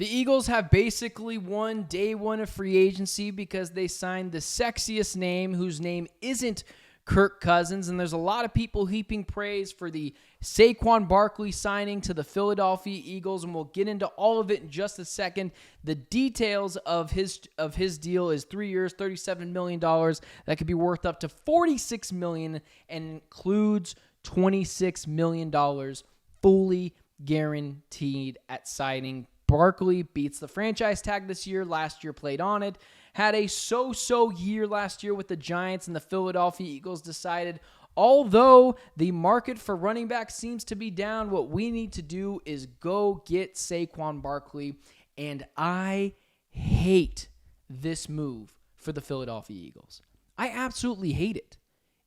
The Eagles have basically won day one of free agency because they signed the sexiest name, whose name isn't Kirk Cousins, and there's a lot of people heaping praise for the Saquon Barkley signing to the Philadelphia Eagles, and we'll get into all of it in just a second. The details of his deal is 3 years, $37 million. That could be worth up to $46 million and includes $26 million fully guaranteed at signing. Barkley beats the franchise tag this year. Last year played on it. Had a so-so year last year with the Giants, and the Philadelphia Eagles decided, although the market for running back seems to be down, what we need to do is go get Saquon Barkley. And I hate this move for the Philadelphia Eagles. I absolutely hate it.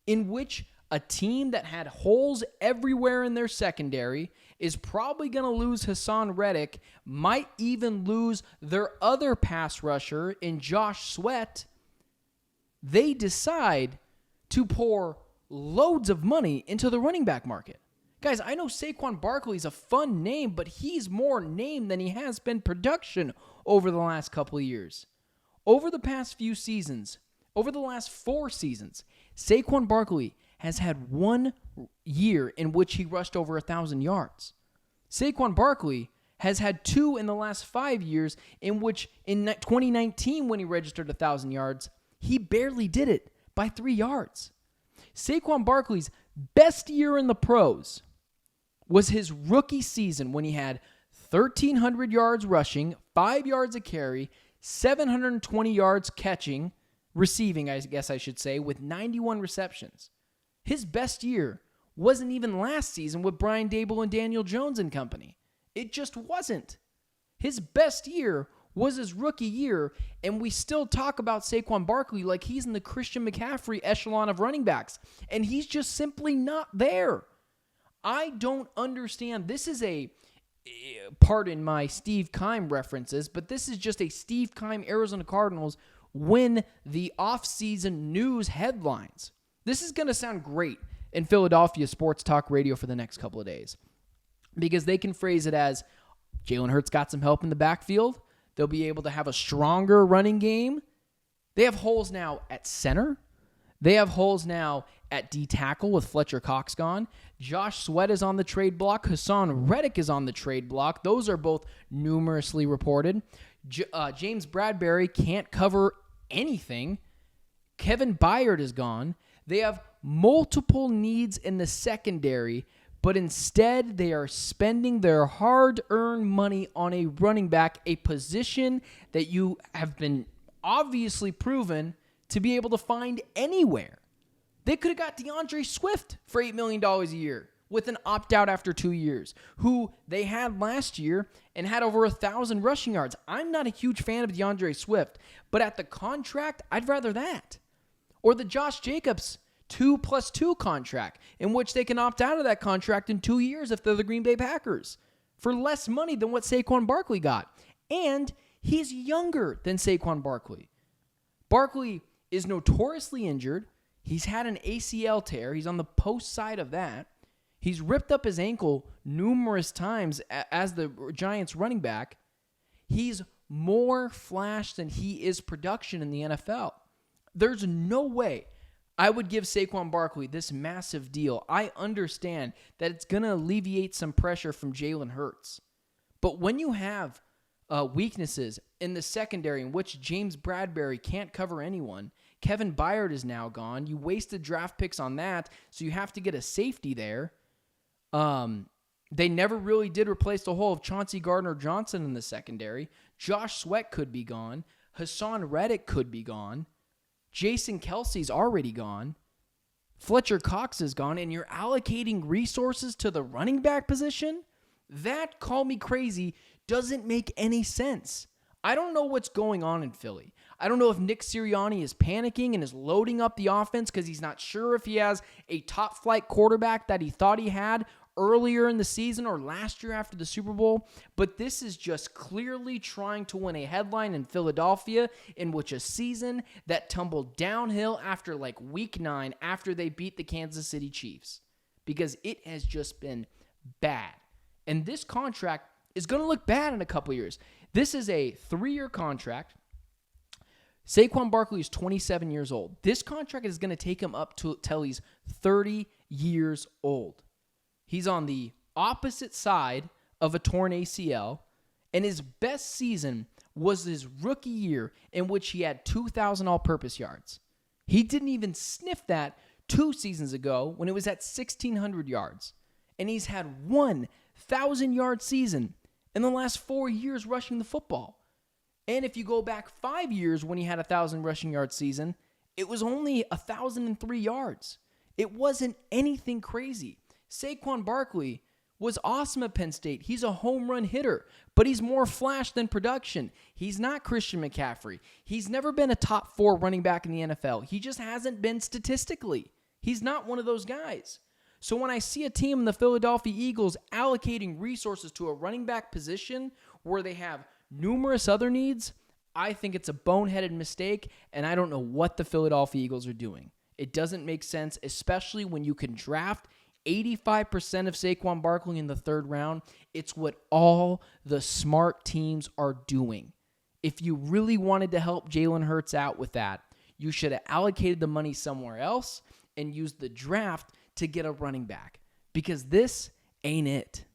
In which a team that had holes everywhere in their secondary is probably going to lose Hassan Reddick, might even lose their other pass rusher in Josh Sweat. They decide to pour loads of money into the running back market. Guys, I know Saquon Barkley is a fun name, but he's more name than he has been production over the last couple of years. Over the past few seasons, over the last 4 seasons, Saquon Barkley has had 1 year in which he rushed over 1,000 yards. Saquon Barkley has had 2 in the last 5 years in which in 2019 when he registered 1,000 yards, he barely did it by 3 yards. Saquon Barkley's best year in the pros was his rookie season when he had 1,300 yards rushing, 5 yards a carry, 720 yards receiving, I guess I should say, with 91 receptions. His best year wasn't even last season with Brian Daboll and Daniel Jones and company. It just wasn't. His best year was his rookie year, and we still talk about Saquon Barkley like he's in the Christian McCaffrey echelon of running backs, and he's just simply not there. I don't understand. This is pardon my Steve Keim references, but this is just a Steve Keim Arizona Cardinals win the offseason news headlines. This is going to sound great in Philadelphia sports talk radio for the next couple of days because they can phrase it as Jalen Hurts got some help in the backfield. They'll be able to have a stronger running game. They have holes now at center. They have holes now at D tackle with Fletcher Cox gone. Josh Sweat is on the trade block. Hassan Reddick is on the trade block. Those are both numerously reported. James Bradbury can't cover anything. Kevin Byard is gone. They have multiple needs in the secondary, but instead they are spending their hard-earned money on a running back, a position that you have been obviously proven to be able to find anywhere. They could have got DeAndre Swift for $8 million a year with an opt-out after 2 years, who they had last year and had over 1,000 rushing yards. I'm not a huge fan of DeAndre Swift, but at the contract, I'd rather that. Or the Josh Jacobs 2+2 contract, in which they can opt out of that contract in 2 years if they're the Green Bay Packers for less money than what Saquon Barkley got. And he's younger than Saquon Barkley. Barkley is notoriously injured. He's had an ACL tear. He's on the post side of that. He's ripped up his ankle numerous times as the Giants running back. He's more flash than he is production in the NFL. There's no way I would give Saquon Barkley this massive deal. I understand that it's going to alleviate some pressure from Jalen Hurts. But when you have weaknesses in the secondary in which James Bradbury can't cover anyone, Kevin Byard is now gone. You wasted draft picks on that, so you have to get a safety there. They never really did replace the hole of Chauncey Gardner-Johnson in the secondary. Josh Sweat could be gone. Hassan Reddick could be gone. Jason Kelsey's already gone. Fletcher Cox is gone, and you're allocating resources to the running back position? That, call me crazy, doesn't make any sense. I don't know what's going on in Philly. I don't know if Nick Sirianni is panicking and is loading up the offense because he's not sure if he has a top-flight quarterback that he thought he had earlier in the season or last year after the Super Bowl, but this is just clearly trying to win a headline in Philadelphia in which a season that tumbled downhill after like week 9 after they beat the Kansas City Chiefs, because it has just been bad. And this contract is going to look bad in a couple years. This is a 3-year contract. Saquon Barkley is 27 years old. This contract is going to take him up till he's 30 years old. He's on the opposite side of a torn ACL, and his best season was his rookie year in which he had 2,000 all-purpose yards. He didn't even sniff that 2 seasons ago when it was at 1,600 yards. And he's had 1,000-yard season in the last 4 years rushing the football. And if you go back 5 years when he had a 1,000 rushing yard season, it was only 1,003 yards. It wasn't anything crazy. Saquon Barkley was awesome at Penn State. He's a home run hitter, but he's more flash than production. He's not Christian McCaffrey. He's never been a top 4 running back in the NFL. He just hasn't been statistically. He's not one of those guys. So when I see a team in the Philadelphia Eagles allocating resources to a running back position where they have numerous other needs, I think it's a boneheaded mistake, and I don't know what the Philadelphia Eagles are doing. It doesn't make sense, especially when you can draft 85% of Saquon Barkley in the 3rd round. It's what all the smart teams are doing. If you really wanted to help Jalen Hurts out with that, you should have allocated the money somewhere else and used the draft to get a running back, because this ain't it.